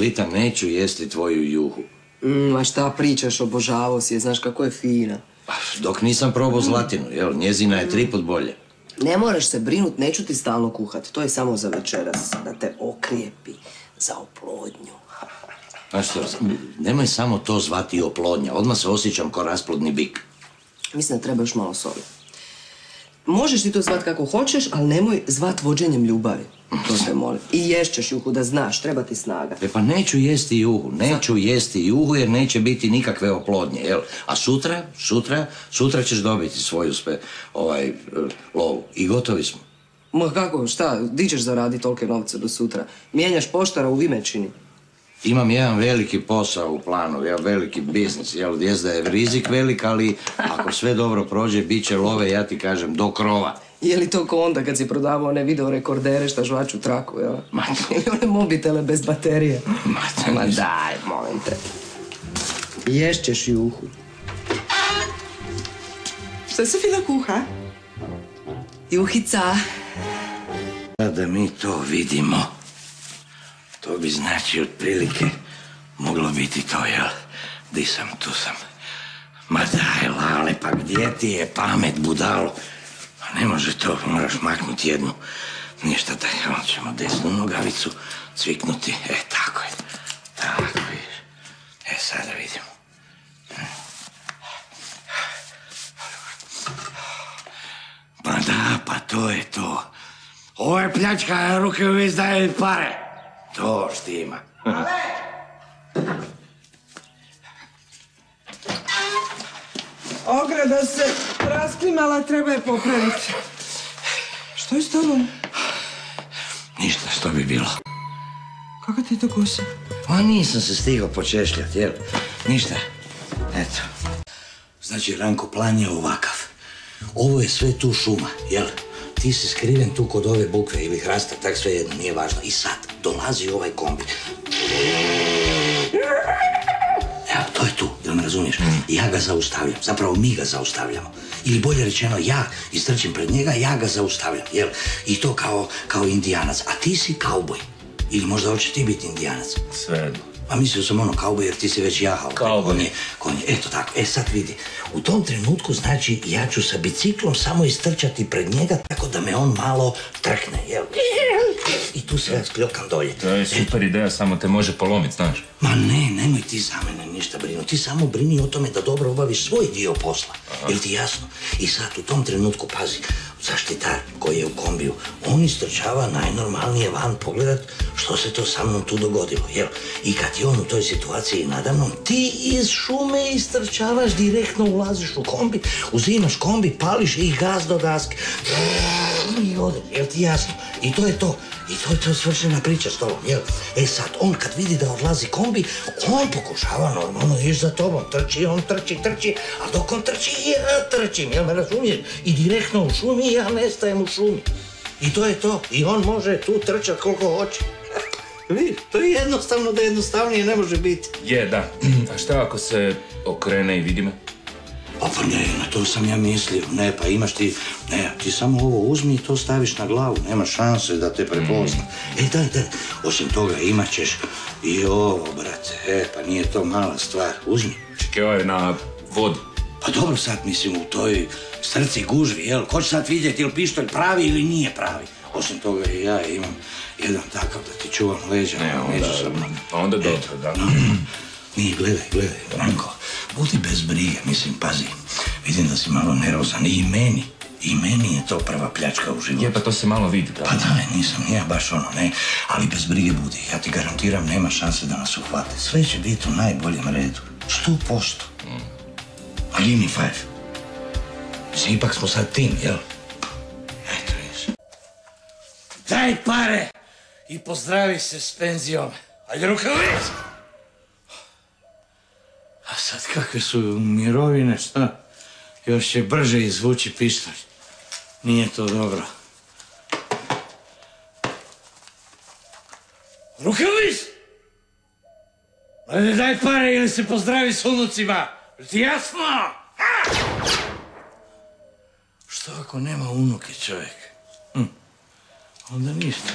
Angelita, neću jesti tvoju juhu. A šta pričaš, obožavao si je, znaš kako je fina. Dok nisam probao zlatinu, jel, njezina je 3 put bolje. Ne moraš se brinut, neću ti stalno kuhat, to je samo za večeras, da te okrijepi za oplodnju. Znaš što, nemoj samo to zvati oplodnja, odmah se osjećam ko rasplodni bik. Mislim da treba još malo soli. Možeš ti to zvat kako hoćeš, ali nemoj zvat vođenjem ljubavi. To te molim. I ješćeš juhu, da znaš, treba ti snaga. Pa neću jesti juhu jer neće biti nikakve oplodnje, jel? A sutra ćeš dobiti svoju lovu. I gotovi smo. Ma kako, šta, di ćeš zaraditi tolike novce do sutra? Mijenjaš poštara u Vimečini. Imam jedan veliki posao u planu, veliki biznis, jest da je rizik velik, ali ako sve dobro prođe, bit će love, ja ti kažem, do krova. Je li to ko onda kad si prodavao one videorekordere šta žvaču traku, jel? Ili one mobitele bez baterije? Ma daj, molim te. Ješćeš juhu. Šta se fina kuha? Juhica. Da mi to vidimo. To bi znači otprilike moglo biti to, jel? Di sam, tu sam. Ma daj, Lale, pa gdje ti je pamet, budalo? Pa ne može to, moraš maknuti jednu. Ništa, onda ćemo desnu nogavicu cviknuti. Tako je. Tako je. Sada vidimo. Pa da, pa to je to. Ovo je pljačka, ruke uvijek daje pare. To štima. Ograda se rasklimala, treba je popraviti. Što je s tobom? Ništa, što bi bilo. Kako ti je to kosa? Pa nisam se stigao počešljati, jel? Ništa. Eto. Znači, Ranko, plan je ovakav. Ovo je sve tu šuma, jel? Ti si skriven tu kod ove bukve ili hrasta, tak sve jedno, nije važno. I sad dolazi ovaj kombi. Evo, to je tu, jel me razumiješ? I ja ga zaustavljam, zapravo mi ga zaustavljamo. Ili bolje rečeno, ja istrčim pred njega, ja ga zaustavljam, jel? I to kao indijanac, a ti si kauboj. Ili možda hoćeš ti biti indijanac? Svejedno. Pa mislio sam kauboj jer ti si već jahao. Konje, eto tako. Sad vidi, u tom trenutku znači ja ću sa biciklom samo istrčati pred njega tako da me on malo trkne, jel? I tu se ja skljokam dolje. To je super ideja, samo te može polomiti, znaš? Ma ne, nemoj ti za mene ništa brinuti. Ti samo brini o tome da dobro obaviš svoj dio posla. Jel ti jasno? I sad u tom trenutku, pazi, zaštitar koji je u kombiju, on istrčava najnormalnije van pogledat što se to sa mnom tu dogodilo, jel? I kad je on u toj situaciji nadamnom, ti iz šume istrčavaš, direktno ulaziš u kombi, uzimaš kombi, pališ i gaz do daske. I odeš, jel ti jasno? I to je to. I to je to svršena priča s tobom, jel? Sad, on kad vidi da odlazi kombi, on pokušava normalno ići za tobom. Trči, on trči, a dok on trči, ja trčim, jel me razumiješ? I direktno u šumi, ja nestajem u šumi. I to je to. I on može tu trčat koliko hoće. Vidiš, to je jednostavno da jednostavnije ne može biti. Je, da. A šta ako se okrene i vidi me? Pa ne, na to sam ja mislio. Ne, pa imaš ti... Ne, ti samo ovo uzmi i to staviš na glavu. Nema šanse da te prepozna. Daj. Osim toga imat ćeš i ovo, brate. Pa nije to mala stvar. Uzmi. Čekaj, ovo je na vodi. Pa dobro sad, mislim, u toj strci gužvi, jel? Ko će sad vidjeti ili pištolj pravi ili nije pravi? Osim toga i ja imam jedan takav da ti čuvam leđa. Ne, onda dobro, da. Nije, gledaj, Branko, budi bez brige, mislim, pazi, vidim da si malo nervozan i meni je to prva pljačka u životu. Je, pa to se malo vidi, da. Pa da, nisam, ja baš ne, ali bez brige budi, ja ti garantiram, nema šanse da nas uhvate, sve će biti u najboljem redu, 100%. A give me 5. Mislim, ipak smo sad tim, jel? Eto, vidiš. Daj pare i pozdravi se s penzijom. Ajde, rukavic! A sad kakve su mirovine, šta? Još će brže izvući pištolj. Nije to dobro. Rukavic! Ajde, daj pare ili se pozdravi s unucima. Ti jasno? Što ako nema unuke, čovjek? Onda ništa.